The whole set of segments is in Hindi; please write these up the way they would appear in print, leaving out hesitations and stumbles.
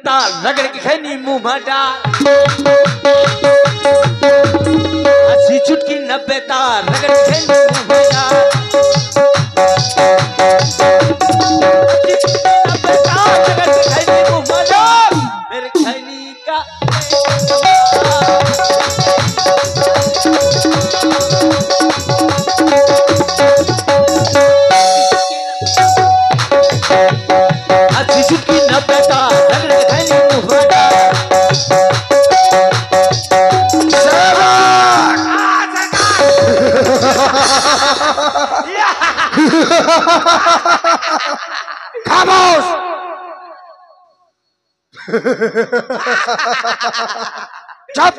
बेता रगड़ के खैनी मुंह में डाल। अस्सी चुटकी 90 तार रगड़ के खैनी मुंह में डाल। 90 तार रगड़ के खैनी मुंह में डाल। मेरे खैनी का अस्सी चुटकी 90 तार रगड़ के खैनी मुंह में डाल। खामोश। चुप।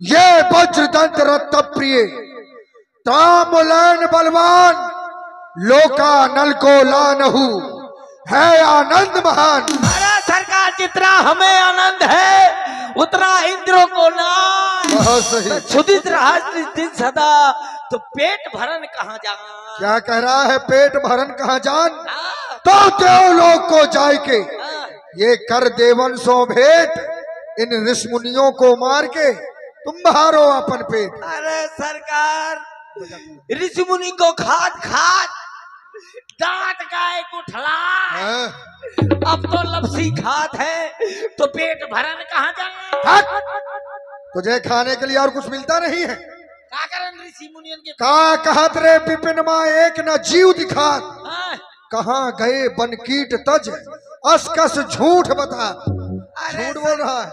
ये वज्रदंत रत्न प्रिय तामुलन बलवान लोका नल को लानहु है आनंद महान। अरे सरकार जितना हमें आनंद है उतना इंद्रों को ना। बहुत सही। क्षुधित रहा दिन सदा तो पेट भरन कहाँ जान। क्या कह रहा है? पेट भरन कहाँ जान? तो देवलोक को जाय के ये कर देवन सो भेंट इन ऋषि मुनियों को मार के तुम बहारो अपन पेट। अरे सरकार ऋषि मुनि को खाद खाद दांत गाय को ठला। अब तो लपसी खात है तो पेट भरन कहाँ जाए। तुझे खाने के लिए और कुछ मिलता नहीं है? का करन ऋषि मुनियन के का कहत रे विपिन माँ एक न जीव दिखात। कहाँ गए बन कीट तज असकस झूठ बता। झूठ बोल रहा है।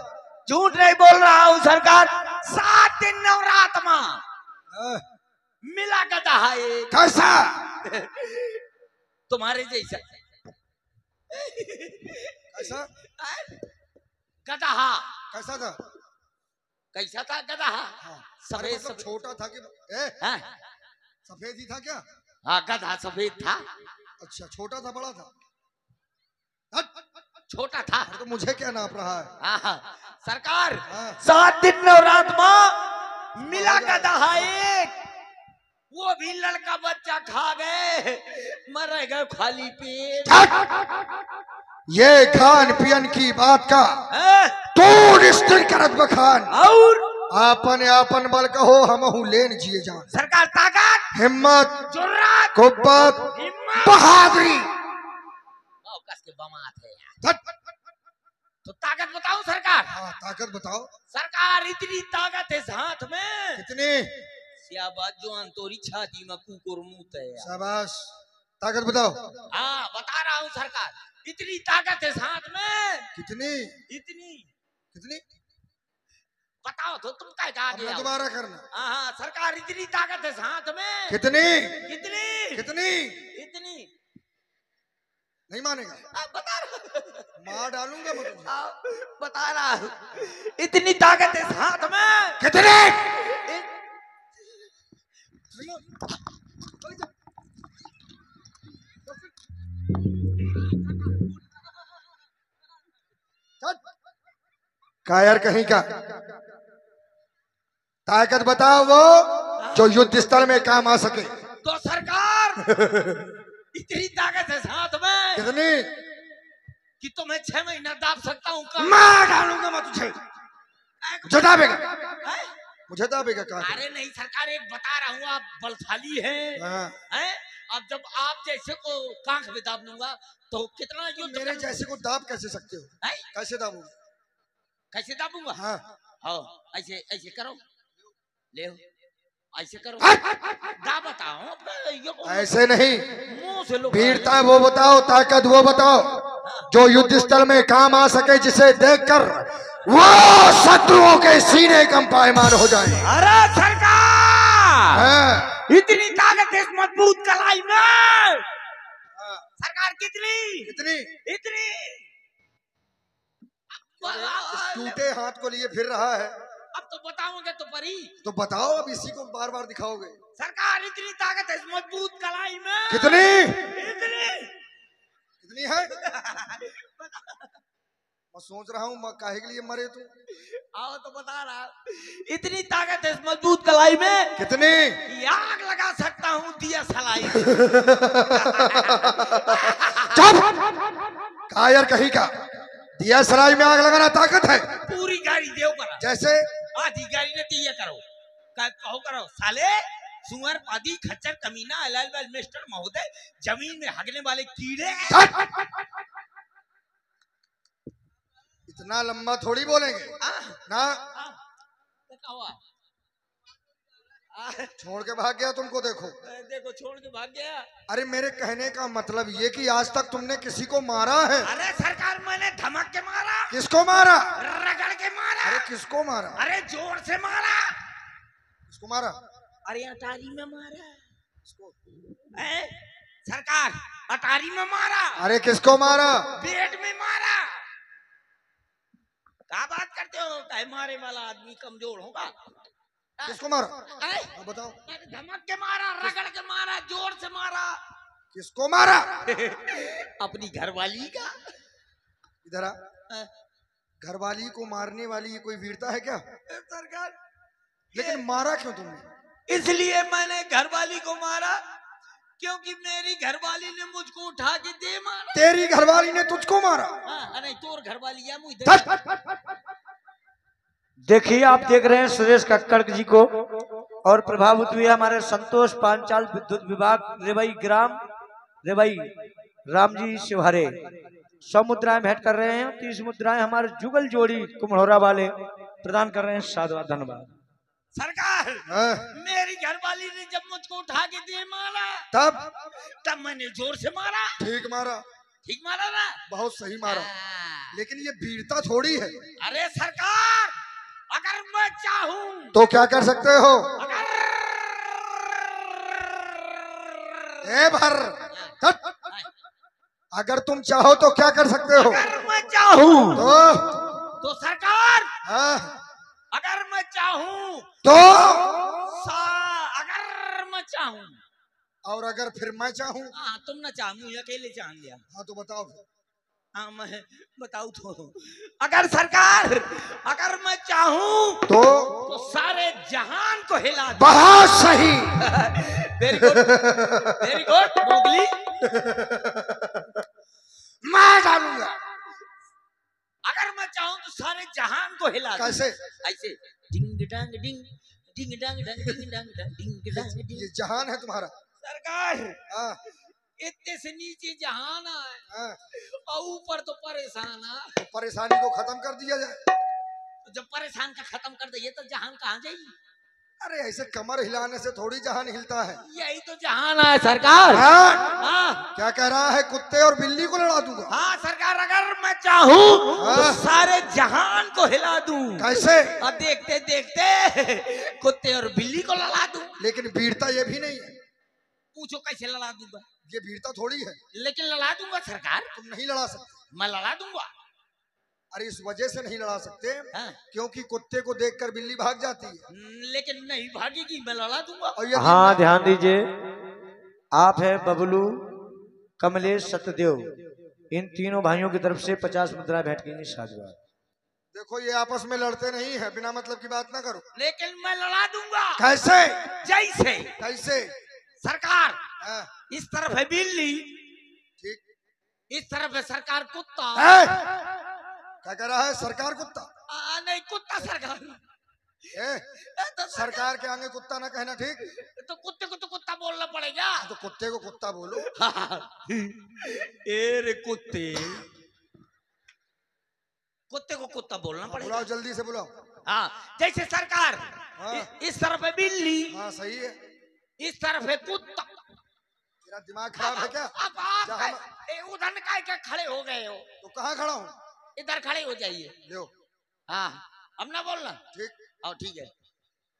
झूठ नहीं बोल रहा हूँ सरकार। 7 दिन नवरात्मा मिला गधा है एक। कैसा? तुम्हारे जैसा। कैसा? गधा कैसा था? कैसा था गधा? सफेद मतलब छोटा था कि सफेद ही था क्या? हाँ गधा सफेद था। अच्छा छोटा था बड़ा था? छोटा था। तो मुझे क्या नाप रहा है? सरकार 7 दिन नवरात्मा मिला गधा एक। वो भी लड़का बच्चा खा गए मर गए खाली पेट। ये खान पियन की बात का तू निश्चित करत बखान। और आपन आपन बल कहो हमहु लेन जिए जान। सरकार ताकत हिम्मत जुर्रत कुव्वत बहादुरी कस के बमात है यार। तो ताकत बताओ सरकार। हाँ ताकत बताओ सरकार। इतनी ताकत है हाथ में। कितनी? सियाबाद जो अंतोरी छाती में कुकुर मुंह है। शाबाश। ताकत बताओ। हाँ बता रहा हूँ सरकार। इतनी ताकत है हाथ में। कितनी? इतनी कितनी बताओ तो तुम क्या गा दिया। दोबारा करना। हाँ सरकार इतनी ताकत है हाथ में। कितनी? कितनी? कितनी? इतनी नहीं मानेगा? बता रहा मार डालूंगा मैं तुझे। बता रहा हूँ इतनी ताकत है हाथ में। कितनी? कायर कहीं का। ताकत बताओ वो जो युद्ध स्थल में काम आ सके। तो सरकार इतनी ताकत है हाथ में। कितनी? कि तो मैं 6 महीना दाब सकता हूँ। मार डालूंगा मैं तुझे। मुझे दाबेगा? मुझे दाबेगा? अरे नहीं सरकार एक बता रहा हूँ आप बलशाली हैं। अब जब आप जैसे को कांख में दाब लूंगा तो कितना युद्ध। मेरे जैसे को दाब कैसे सकते हो? कैसे दाबूंगा? कैसे दाबूंगा? हाँ ऐसे ऐसे करो ले ऐसे करो दा बताओ। ऐसे नहीं मुंह से लो। वीरता वो बताओ ताकत वो बताओ जो युद्ध स्थल में काम आ सके जिसे देखकर वो शत्रुओं के सीने कंपायमान हो जाए। अरे सरकार इतनी ताकत है इस मजबूत कलाई में। सरकार कितनी? कितनी? इतनी टूटे हाथ को लिए फिर रहा है। अब तो बताओगे तो परी। तो बताओ अब इसी को बार बार दिखाओगे। सरकार इतनी ताकत है इस मजबूत कलाई में। कितनी? इतनी कितनी है? मैं सोच रहा हूँ काहे के लिए मरे तू। आओ तो बता रहा। इतनी ताकत है इस मजबूत कलाई में। कितनी? आग लगा सकता हूँ दिया सलाई। चुप कायर कहीं का। दिया सराय में आग लगाना ताकत है? पूरी गाड़ी देव करा जैसे आधी गाड़ी ने दिया करो कहो करो साले सुअर पादी खच्चर कमीना अलाल वाल मिस्टर महोदय जमीन में हगने वाले कीड़े। इतना लंबा थोड़ी बोलेंगे ना। छोड़ के भाग गया तुमको, देखो देखो छोड़ के भाग गया। अरे मेरे कहने का मतलब ये कि आज तक तुमने किसी को मारा है? अरे सरकार मैंने धमक के मारा। किसको मारा? रगड़ के मारा। अरे किसको मारा? अरे जोर से मारा। किसको मारा? अरे अटारी में मारा। सरकार अटारी में मारा। अरे किसको मारा? पेट में मारा। क्या बात करते हो? कहे मारे वाला आदमी कमजोर होगा। किसको मारा? बताओ। धमक के मारा, रगड़ के मारा, जोर से मारा। किसको मारा? अपनी घरवाली का। इधर आ। घरवाली को मारने वाली ये कोई वीरता है क्या? सरकार लेकिन मारा क्यों तुमने? इसलिए मैंने घरवाली को मारा क्योंकि मेरी घरवाली ने मुझको उठा के दे मारा। तेरी घरवाली ने तुझको मारा? नहीं तोर घरवाली है मुझे। देखिए आप देख रहे हैं सुरेश कक्कड़ जी को और प्रभावित हुए हमारे संतोष पांचाल विद्युत विभाग रेवई ग्राम रेवई रामजी शिवहरे 100 मुद्राएं भेंट कर रहे हैं। 30 मुद्राएं हमारे जुगल जोड़ी कुम्हड़ोरा वाले प्रदान कर रहे हैं। साधुवाद धन्यवाद। सरकार मेरी घरवाली ने जब मुझको उठा के दे मारा तब मैंने जोर से मारा। ठीक मारा? ठीक मारा ना? बहुत सही मारा। लेकिन ये वीरता थोड़ी है। अरे सरकार अगर मैं चाहूं तो क्या कर सकते हो? अगर तुम चाहो तो क्या कर सकते हो? अगर मैं चाहूं तो सरकार अगर मैं चाहूं तो अगर मैं चाहूं और अगर फिर मैं चाहूं? तुम ना चाह मुझे अकेले चाह लिया। हाँ तो बताओ। हाँ मैं बताऊं तो अगर सरकार अगर मैं चाहूं तो सारे जहान को हिला दूं। बहुत सही। Very good Mowgli. मैं डालूंगा। अगर मैं चाहूं तो सारे जहान को हिला दूं। कैसे? ऐसे डिंग डांग डिंग डिंग डांग डांग डिंग डांग डांग डिंग डांग डिंग। ये जहान है तुम्हारा? सरकार इतने से नीचे जहान है और ऊपर तो परेशान है। तो परेशानी को खत्म कर दिया जाए। तो जब परेशान का खत्म कर दिए तो जहान कहाँ जाएगी? अरे ऐसे कमर हिलाने से थोड़ी जहान हिलता है। यही तो जहान है सरकार। क्या कह रहा है? कुत्ते और बिल्ली को लड़ा दूंगा? हाँ सरकार अगर मैं चाहूँ तो सारे जहान को हिला दूं। कैसे? और देखते देखते कुत्ते और बिल्ली को लड़ा दूं। लेकिन वीरता ये भी नहीं है। पूछो कैसे लड़ा दूंगा? ये वीरता थोड़ी है। लेकिन लड़ा दूंगा सरकार। तुम नहीं लड़ा सकते। मैं लड़ा दूंगा। अरे इस वजह से नहीं लड़ा सकते क्योंकि कुत्ते को देखकर बिल्ली भाग जाती है। लेकिन नहीं भागेगी, मैं लड़ा दूंगा। हाँ ध्यान दीजिए। आप है बबलू कमलेश सत्यदेव, इन तीनों भाइयों की तरफ से 50 मुद्रा भेंट की। साधुवाद। देखो ये आपस में लड़ते नहीं है, बिना मतलब की बात ना करो। लेकिन मैं लड़ा दूंगा। कैसे? जैसे कैसे? सरकार इस तरफ है बिल्ली, ठीक, इस तरफ है सरकार कुत्ता। क्या कर रहा है? सरकार कुत्ता? नहीं कुत्ता सरकार। तो सरकार के आगे कुत्ता ना कहना, ठीक? तो कुत्ते को तो कुत्ता बोलना पड़ेगा। तो कुत्ते को कुत्ता बोलो। रे कुत्ते, कुत्ते को कुत्ता बोलना पड़ेगा। बुलाओ, जल्दी से बुलाओ। हाँ जैसे सरकार इस तरफ है बिल्ली। हाँ सही है। इस तरफ है कुत्ता। तेरा दिमाग खराब है क्या? अब आप उधर क्या खड़े हो गए हो? तो कहाँ खड़ा हूँ? इधर खड़े हो जाइए। लो। हाँ अब ना बोलना, ठीक? और ठीक है।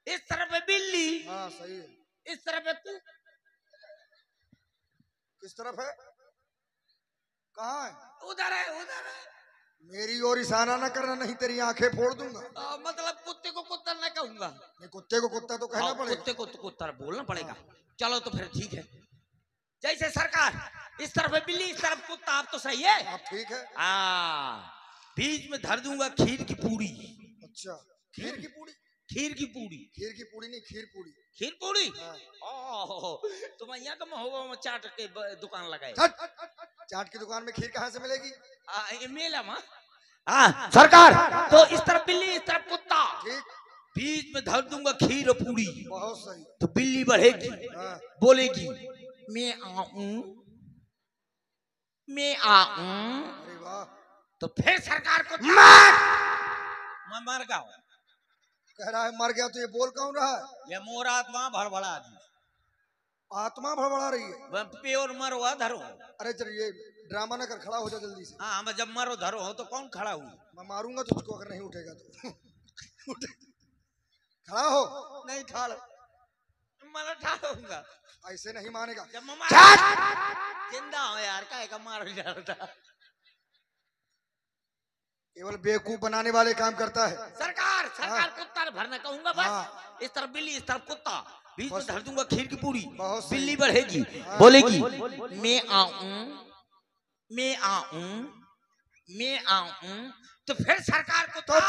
इस तरफ है बिल्ली। हाँ सही है। इस तरफ है किस तरफ है? कहाँ है? उधर है, उधर है। मेरी ओर इशारा ना करना, नहीं तेरी आंखें फोड़ दूंगा। मतलब कुत्ते को कुत्ता ना कहूंगा। नहीं, कुत्ते को कुत्ता तो कहना पड़ेगा। कुत्ते को तो कुत्ता बोलना पड़ेगा। चलो तो फिर ठीक है। जैसे सरकार इस तरफ है बिल्ली, इस तरफ कुत्ता। आप तो सही है। आप ठीक है। बीच में धर दूंगा खीर की पूड़ी। अच्छा, खीर की पूड़ी? खीर की पूड़ी। खीर की पूड़ी नहीं, खीर पूड़ी। खीर पूड़ी? तुम यहाँ का महोबा में चाट के दुकान लगाए। चाट की दुकान में खीर कहाँ से मिलेगी? मेला में। हाँ सरकार तो इस तरफ बिल्ली इस तरफ कुत्ता, ठीक, बीच में धर दूंगा खीर और पूरी, बहुत सही। तो बिल्ली बढ़ेगी, हाँ, बोलेगी मैं आऊं मैं आऊं, अरे वाह, तो फिर सरकार को मैं मर गया हूं। कह रहा है मर गया तो ये बोल कौन रहा है? ये मोर आत्मा भड़बड़ा दी, आत्मा भड़बड़ा रही है। वह प्योर मरो हुआ धरो। अरे चल ये ड्रामा ना कर, खड़ा हो जा जल्दी से। हाँ मैं जब मरो धरो हो तो कौन खड़ा हुई? मैं मारूंगा तुझको अगर नहीं उठेगा तो। खड़ा हो। नहीं ठाड़, मैं ठाड़ूंगा, ऐसे नहीं मानेगा। जब मैं जिंदा हो यार, काहे का मारो जा रहा? केवल बेवकूफ बनाने वाले काम करता है। सरकार कुत्ता भरना कहूंगा बस। हाँ। इस तरफ बिल्ली इस तरफ कुत्ता, बीच में बस। धर दूंगा खीर की पूरी, बहुत सही। बिल्ली बढ़ेगी, हाँ। बोलेगी मैं आऊं मैं आऊं मैं आऊं, तो फिर सरकार कुत्ता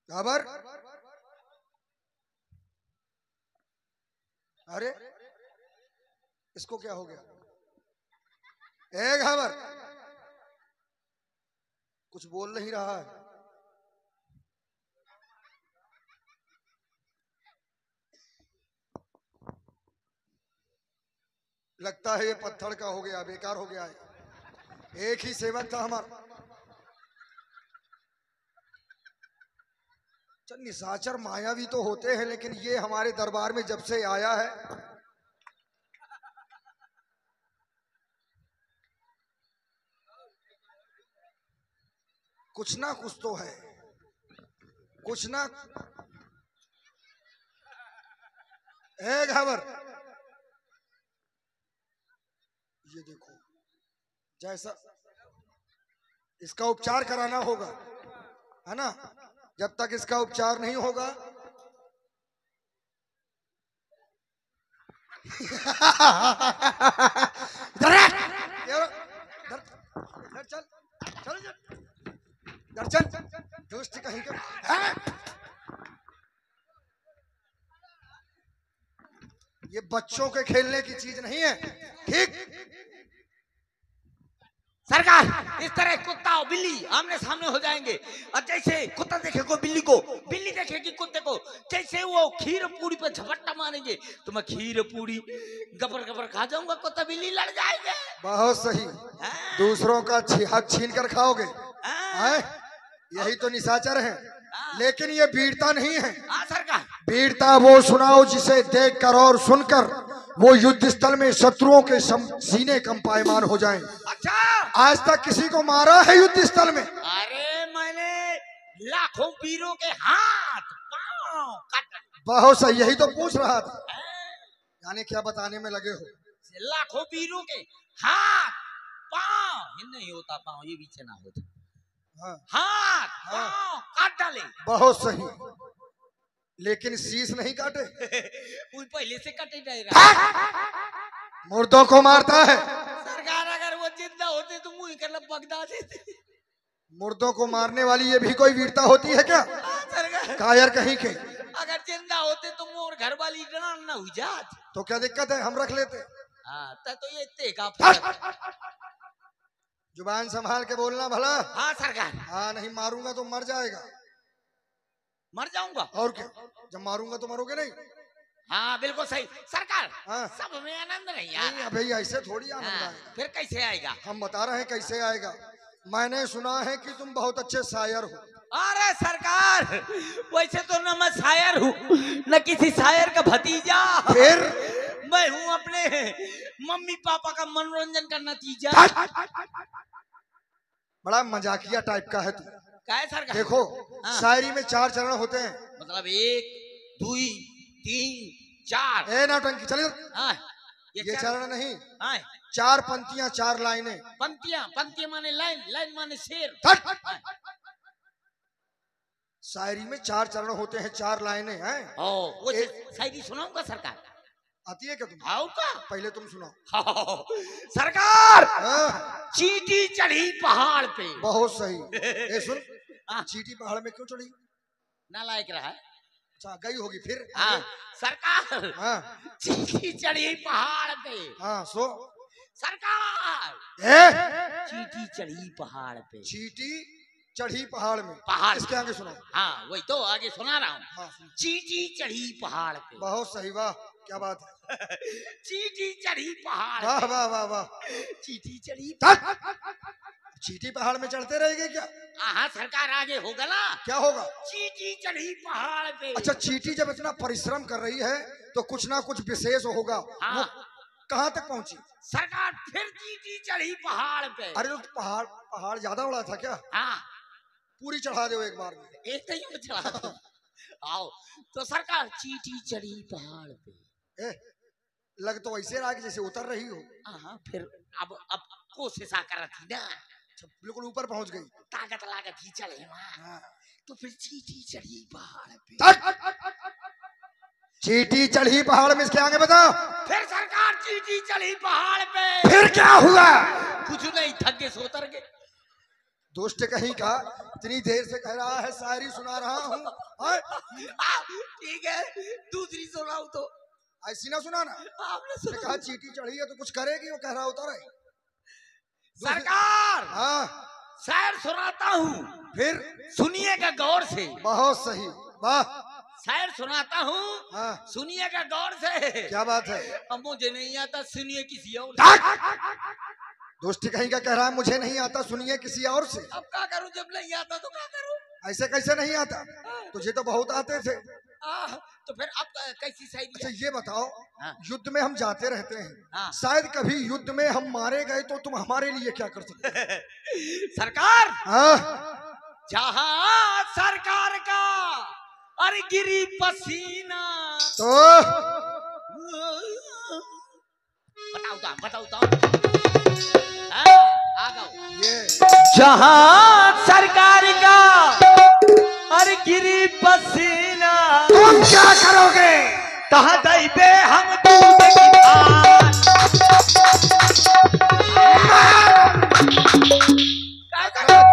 घाबर। अरे इसको क्या हो गया? ए घाबर, कुछ बोल नहीं रहा है। लगता है ये पत्थर का हो गया, बेकार हो गया है। एक ही सेवक था हमारा। चल निशाचर मायावी तो होते हैं, लेकिन ये हमारे दरबार में जब से आया है कुछ ना कुछ तो है, कुछ ना। ए घाबर, ये देखो, जैसा इसका उपचार कराना होगा, है ना? जब तक इसका उपचार नहीं होगा चल चल दोस्त कहीं का। ये बच्चों के खेलने की चीज नहीं है, ठीक? सरकार इस तरह कुत्ता और बिल्ली आमने सामने हो जाएंगे, और जैसे कुत्ता देखेगा बिल्ली को, बिल्ली देखेगी कुत्ते को, जैसे वो खीर पूरी पे झपट्टा मारेंगे तो मैं खीर पूरी गबर गबर खा जाऊंगा, कुत्ता बिल्ली लड़ जाएंगे। बहुत सही। दूसरों का हक छीन कर खाओगे, यही तो निशाचर है। लेकिन ये वीरता नहीं है। सरकार वीरता वो सुनाओ जिसे देखकर और सुनकर वो युद्ध स्थल में शत्रुओं के सीने कंपायमान हो जाएं। अच्छा, आज तक किसी को मारा है युद्ध स्थल में? अरे मैंने लाखों वीरों के हाथ पांव काट। बहुत सही, यही तो पूछ रहा था। यानी क्या बताने में लगे हो? लाखों वीरों के हाथ पांव नहीं होता, पांव ये पीछे ना होता, हाथ पांव काट डाले। बहुत सही, लेकिन शीश नहीं काटे। पहले से कटे जाएगा। मुर्दों को मारता है। सरकार अगर वो जिंदा होते तो मुंह कर बगदा देते। मुर्दों को मारने वाली ये भी कोई वीरता होती है क्या? सरकार कायर कहीं के। अगर जिंदा होते तो मोर घर वाली डरान ना हुई जात, तो क्या दिक्कत है, हम रख लेते। तो ये तेगा जुबान संभाल के बोलना भला। हाँ सरकार। हाँ, नहीं मारूंगा तो मर जाएगा। मर जाऊंगा और क्या, जब मारूंगा तो मरोगे नहीं। हाँ बिल्कुल सही सरकार। हाँ। सब में आनंद नहीं यार। नहीं भाई, ऐसे थोड़ी आनंद आएगा। फिर कैसे आएगा? हम बता रहे हैं कैसे आएगा। मैंने सुना है कि तुम बहुत अच्छे शायर हो। अरे सरकार, वैसे तो न मैं शायर हूँ न किसी शायर का भतीजा, फिर मैं हूँ अपने मम्मी पापा का मनोरंजन का नतीजा। बड़ा मजाकिया टाइप का है तू। क्या है सरकार? देखो, शायरी में 4 चरण होते हैं। मतलब 1 2 3 4। ए नौटंकी, चल इधर। हाँ, ये चरण नहीं, हाँ, 4 पंक्तियां, 4 लाइनें। पंक्तियां माने लाइन, लाइन माने शेर। शायरी में 4 चरण होते हैं, 4 लाइनें हैं। वो शायरी सुनाऊंगा सरकार। आती है क्या तुम? आओ का पहले तुम सुनाओ। सरकार। चींटी चढ़ी पहाड़ पे। बहुत सही। ए सुन, चींटी पहाड़ में क्यों चढ़ी? नालायक रहा है। अच्छा गई होगी फिर। हाँ सरकार हाँ चींटी चढ़ी पहाड़ पे। हाँ सो सरकार ए चींटी चढ़ी पहाड़ पे। चींटी चढ़ी पहाड़ में। पहाड़ इसके आगे सुनो। हाँ वही तो आगे सुना रहा हूँ। हाँ सुनो। चींटी चढ़ी पहाड़ पे। बहुत सही, वाह क्या बात है। चींटी चढ़ी पहाड़ वाह पे। वाह वाह वाह। चींटी चढ़ी। चींटी पहाड़ में चढ़ते रहेगी क्या? हाँ सरकार आगे होगा ना। क्या होगा? चींटी चढ़ी पहाड़ पे। अच्छा चींटी जब इतना परिश्रम कर रही है तो कुछ ना कुछ विशेष होगा। हाँ। वो कहाँ तक पहुंची? सरकार फिर चींटी चढ़ी पहाड़ पे। अरे तो पहाड़ ज्यादा बड़ा था क्या? हाँ पूरी चढ़ा दो एक बार में। एक नहीं में चढ़ा दो। आओ तो सरकार चींटी चढ़ी पहाड़ पे। ए, लग तो ऐसे रहा कि जैसे उतर रही हो। हाँ फिर अब कोशिश कर थी ना। बिल्कुल ऊपर पहुंच गई। ताकत लागत ही चढ़े वहाँ। हाँ। तो फिर चींटी चढ़ी पहाड़ पे। चींटी चढ़ी पहाड़ में, इसके आगे बताओ। फिर सरकार चींटी चढ़ी पहाड़ पे। फिर क्या हुआ? कुछ नहीं, थके से उतर गए। दोस्त कहीं का इतनी देर से कह रहा है शायरी सुना रहा हूँ। ठीक है दूसरी सुनाऊ तो। ऐसी ना सुनाना। आपने कहा चींटी चढ़ी है तो कुछ करेगी, वो कह रहा उतर है। सरकार हाँ शायर सुनाता हूँ, फिर सुनिएगा गौर से। बहुत सही, वाह। शायर सुनाता हूँ, हाँ सुनिएगा गौर से। क्या बात है? अब मुझे नहीं आता, सुनिए किसी और। दोस्ती कहीं का कह रहा है मुझे नहीं आता, सुनिए किसी और से। अब क्या करूँ, जब नहीं आता तो क्या करूँ? ऐसे कैसे नहीं आता? तुझे तो बहुत आते थे। तो फिर अब कैसी शायरी? अच्छा ये बताओ, हाँ। युद्ध में हम जाते रहते हैं, हाँ। शायद कभी युद्ध में हम मारे गए तो तुम हमारे लिए क्या कर सकते? सरकार हाँ जहाँ सरकार का अरे गिरी पसीना। तो बताओ आ गओ। ये जहाँ सरकार का अरे गिरी पसीना, तुम क्या करोगे? तहाँ दैबे हम दूध की धार।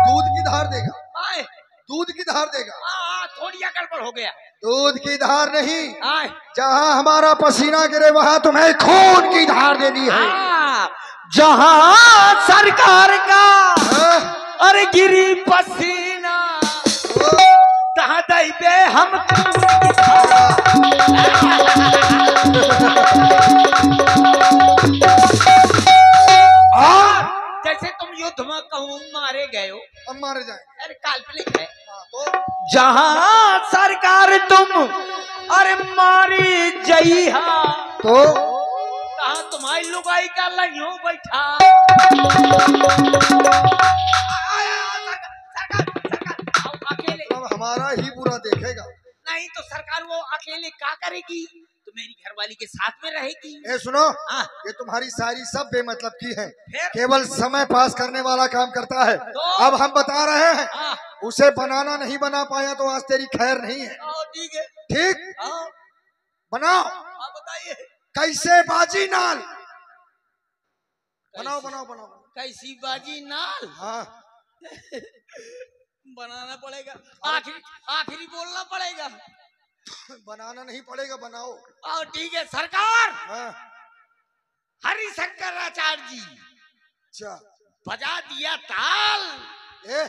दूध की धार देगा, आए दूध की धार देगा। थोड़ी गड़बड़ हो गया। दूध की धार नहीं, आए जहाँ हमारा पसीना गिरे वहाँ तुम्हें खून की धार देनी है। जहाँ सरकार का हाँ? अरे गिरी पसीना, तहाँ दैबे हम और जैसे तुम युद्ध में कहूँ मारे गए हो। हम मारे जाए। अरे काल्पनिक है। तो जहाँ सरकार तुम अरे मारी जइहा, तो कहा तुम्हारी लुगाई का लइयो बैठा। सरकार अकेले अब हमारा ही बुरा देखेगा। नहीं तो सरकार वो अकेले क्या करेगी? तो मेरी घरवाली के साथ में रहेगी। ए सुनो, हाँ। ये तुम्हारी शायरी सब बेमतलब की है, फिर? केवल समय पास करने वाला काम करता है। तो? अब हम बता रहे हैं, हाँ। उसे बनाना नहीं बना पाया तो आज तेरी खैर नहीं है। ठीक है। ठीक, हाँ बनाओ। बताइए कैसे बाजी नाल? बनाओ बनाओ बनाओ। कैसी बाजी नाल? हाँ बनाना पड़ेगा, आखिरी बोलना पड़ेगा। बनाना नहीं पड़ेगा, बनाओ। और ठीक है सरकार। हाँ हरिशंकराचार्य जी अच्छा। बजा दिया ताल। ए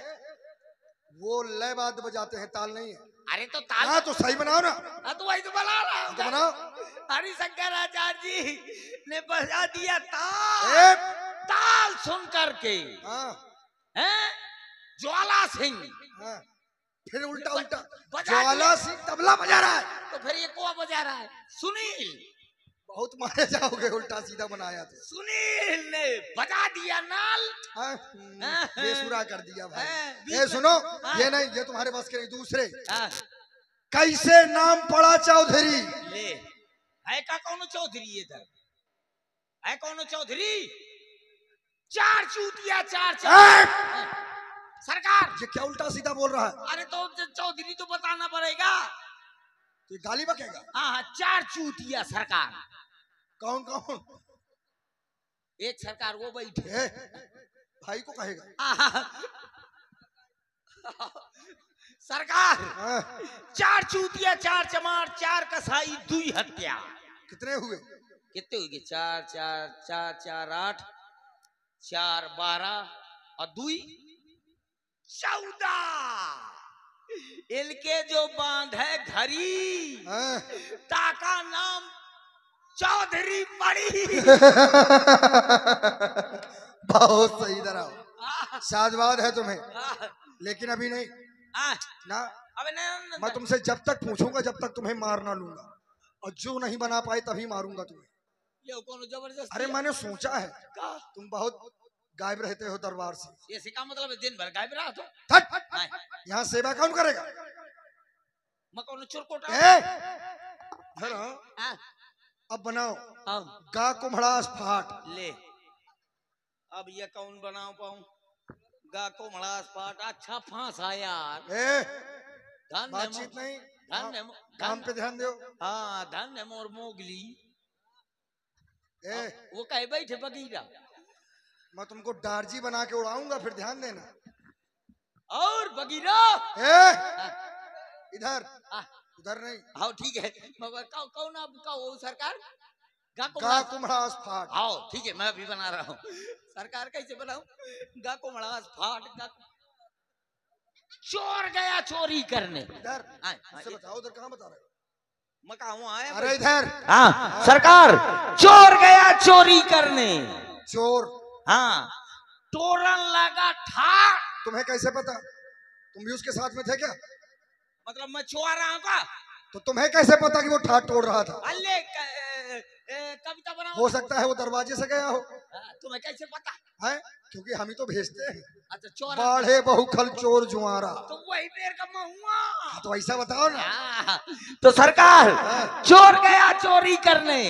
वो लय बाद बजाते हैं, ताल नहीं है। अरे तो ताल। हाँ तो सही बनाओ ना। हाँ तो वही तो बना रहा हूं। तो बनाओ। हरिशंकराचार्य जी ने बजा दिया ताल। ए ताल सुन करके हाँ हैं ज्वाला सिंह। हाँ फिर उल्टा उल्टा बजा ज्वाला सिंह तबला बजा रहा है। तो फिर ये कौन बजा रहा है? सुनील। बहुत मारे जाओगे, उल्टा सीधा बनाया तो। सुनील ने बजा दिया नाल। हाँ, बेसुरा कर दिया भाई। हाँ, ये सुनो, हाँ। ये नहीं, ये तुम्हारे बस के नहीं, दूसरे। हाँ, कैसे नाम पड़ा चौधरी? ले है का कौन चौधरी? इधर है कौन चौधरी? चार चूतिया चार चार। सरकार ये क्या उल्टा सीधा बोल रहा है? अरे तो चौधरी तो बताना पड़ेगा। तो ये गाली बकेगा? हाँ चार चूतिया सरकार। कौन कौन? एक सरकार वो बैठे। भाई को कहेगा? सरकार हाँ, 4 चूतिया 4 चमार 4 कसाई 2 हत्या। कितने हुए? कितने हुए? 4 4 4 4 8 4 12 और 2 14। इनके जो बांध है घरी हाँ। ताका नाम चौधरी पड़ी। बहुत सही तरह साधवाद है तुम्हें, लेकिन अभी नहीं ना। अबे नहीं, मैं तुमसे जब तक पूछूंगा जब तक तुम्हें मार ना लूंगा, और जो नहीं बना पाए तभी मारूंगा तुम्हें। ये कौन जबरदस्ती? अरे मैंने सोचा है का? तुम बहुत गायब रहते हो दरबार से। ये सिका मतलब दिन भर गायब रहा तो हट! यहाँ सेवा कौन करेगा? मैं कौन चुरकोटा? इधर आओ। अब बनाओ गा कुम्हड़ास फाट। ले अब ये कौन बनाओ पाऊं? गा को मड़ास पाट। अच्छा फांसा यार। बातचीत नहीं, धन काम पे ध्यान दो। हाँ धन है मोर मोगली। ए, वो कहे बैठे बगीरा। मैं तुमको डारजी बना के उड़ाऊंगा, फिर ध्यान देना। और बगीरा इधर उधर नहीं। हाँ ठीक है। कौन आपका वो सरकार? गा कुम्हड़ास फाट। हाँ ठीक है, मैं भी बना रहा हूँ। सरकार कैसे बनाऊं? गा कुम्हड़ास फाट। चोर गया चोरी करने। इधर से बताओ, उधर कहाँ बता रहे हो? मैं कहा आया। अरे इधर। हाँ सरकार, चोर गया चोरी करने। चोर? हाँ। तोरण लगा ठाक। तुम्हें कैसे पता? तुम भी उसके साथ में थे क्या? मतलब मैं छुआ रहा हूँ का? तो तुम्हें कैसे पता कि वो ठाट तोड़ रहा था? अल्ले कविता बनाओ। हो सकता है वो दरवाजे से गया हो। तुम्हें कैसे पता है? क्योंकि हम ही तो भेजते हैं। अच्छा चोर बाढ़े बहुखल चोर जुआरा। तो वही पेड़ का मैं हुआ। तो ऐसा बताओ ना। तो सरकार, चोर गया चोरी करने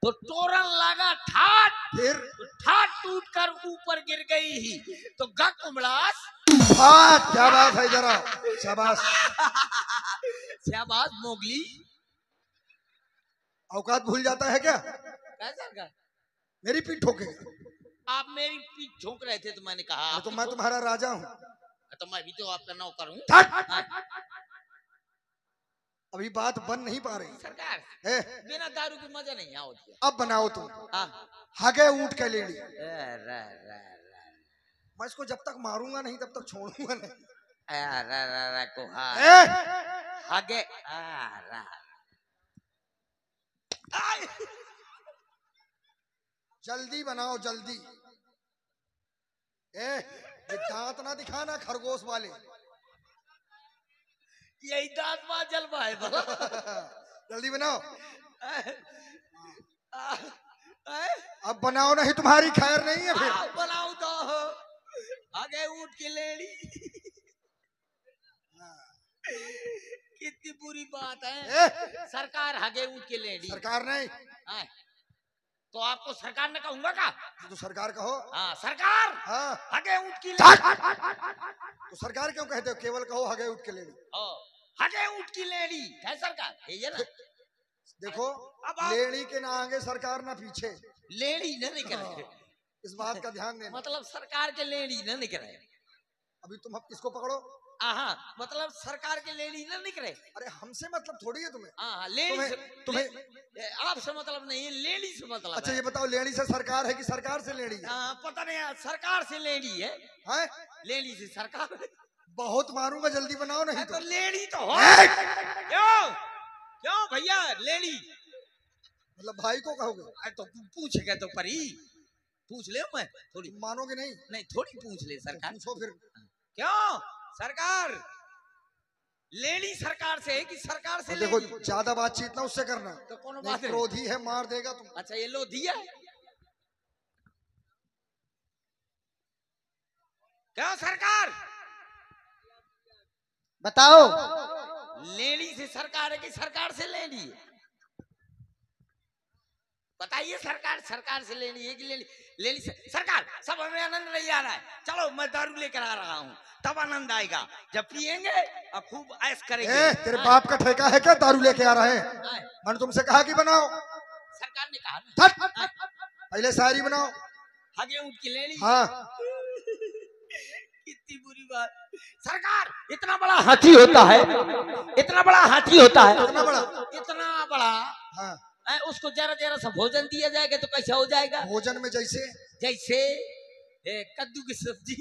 तो तोरण लगा ठाट। फिर ठाट टूट कर ऊपर गिर गई। तो गा कुम्हड़ास। हाँ क्या बात है, जरा शाबाश। शाबाश मोगली। औकात भूल जाता है क्या? कैसा का? मेरी पीठ ठोकेगा? आप मेरी पीठ ठोक रहे थे तो मैंने कहा तो मैं तुम्हारा राजा हूँ। तो मैं भी तो आपका नौकर हूँ। अभी बात बन नहीं पा रही सरकार। बिना दारू की मजा नहीं आओ। अब बनाओ तुम हगे ऊंट के लेडी। मैं इसको जब तक मारूंगा नहीं तब तक छोड़ूंगा नहीं। हगे जल्दी बनाओ जल्दी। ये दांत ना दिखाना खरगोश वाले। यही दांत मां जलवा है। जल्दी बनाओ। अब बनाओ नहीं तुम्हारी खैर नहीं है फिर। बनाओ तो आगे ऊंट की लेडी। कितनी बुरी बात है। सरकार हगे ऊंट की लेडी। सरकार नहीं तो आपको सरकार ने कहूंगा का? तो सरकार कहो। हाँ सरकार। हाँ हगे ऊंट की लेडी। तो सरकार क्यों कहते हो? केवल कहो हगे ऊंट की लेडी। हगे ऊंट की लेडी है सरकार। ये ना देखो, लेडी के ना आगे सरकार ना पीछे। लेडी न निकले, इस बात का ध्यान देना। मतलब सरकार के लेडी न निकले। अभी तुम इसको पकड़ो। मतलब सरकार के लेडी न निकले। अरे हमसे मतलब थोड़ी है तुम्हें। लेडी तुम्हें आपसे मतलब नहीं है, लेडी से मतलब। अच्छा ये बताओ, लेडी से सरकार है कि सरकार से लेडी है? पता नहीं, सरकार से लेडी है। लेडी से सरकार। बहुत मारूंगा, जल्दी बनाओ नहीं तो लेडी तो हो। क्यों भैया लेडी? मतलब भाई को कहोगे? तो पूछेगा तो परी पूछ ले। मैं थोड़ी मानोगे नहीं? नहीं थोड़ी पूछ ले सरकार। पूछो फिर। क्यों सरकार? लेडी सरकार से है कि सरकार से? देखो ज्यादा बातचीत ना उससे करना। तो कौन बात है? क्रोधी है, मार देगा तुम। अच्छा ये लोधिया है क्या सरकार? बताओ। लेडी से सरकार है कि सरकार से लेडी है? बताइए सरकार। सरकार से लेडी है कि लेडी से सरकार? सब हमें आनंद नहीं आ रहा है। चलो मैं दारू लेकर आ रहा हूँ, तब आनंद आएगा जब पियेंगे और खूब ऐश करेंगे। तेरे बाप का ठेका है क्या दारू लेके आ रहे हैं? मैंने तुमसे कहा कि बनाओ। सरकार ने कहा पहले शायरी बनाओ। हगे ऊंट की लेडी। हाँ कितनी बुरी बात। सरकार इतना बड़ा हाथी होता है, इतना बड़ा हाथी होता है, इतना बड़ा, इतना बड़ा। हाँ, उसको जरा जरा सा भोजन दिया जाएगा तो कैसा हो जाएगा? भोजन में जैसे जैसे कद्दू की सब्जी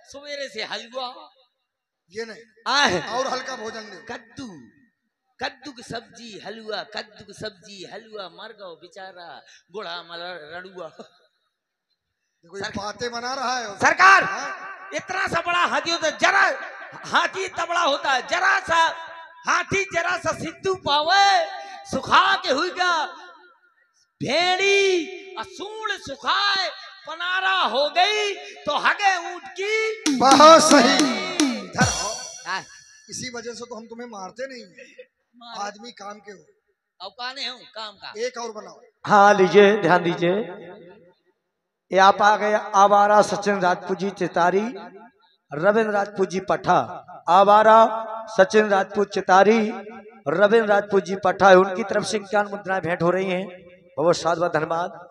सवेरे से हलवा, ये नहीं और हल्का भोजन दे। कद्दू, कद्दू की सब्जी हलवा, कद्दू की सब्जी हलवा, मर गो बेचारा बूढ़ा रड़ुआ। बातें बना रहा है सरकार। इतना सा बड़ा हाथी होता है, जरा हाथी इतना बड़ा होता है, जरा सा हाथी जरा सा सिद्धू पावे सुखा के हुई का भेड़ी असूल सुखाए पनारा हो गई तो हगे ऊंट की। बहुत सही, इधर आओ। इसी वजह से तो हम तुम्हें मारते नहीं, आदमी काम के हो। अब काने हूँ काम का। एक और बनाओ। हाँ लीजिए, ध्यान दीजिए, ये आप आ गए आवारा सचिन राजपूत जी चितारी, रविंद्र राजपूत जी पठा। आवारा सचिन राजपूत चितारी, रविंद्र राजपूत जी पठा, उनकी तरफ से 51 मुद्राएं भेंट हो रही हैं। बहुत साधुवाद, धन्यवाद।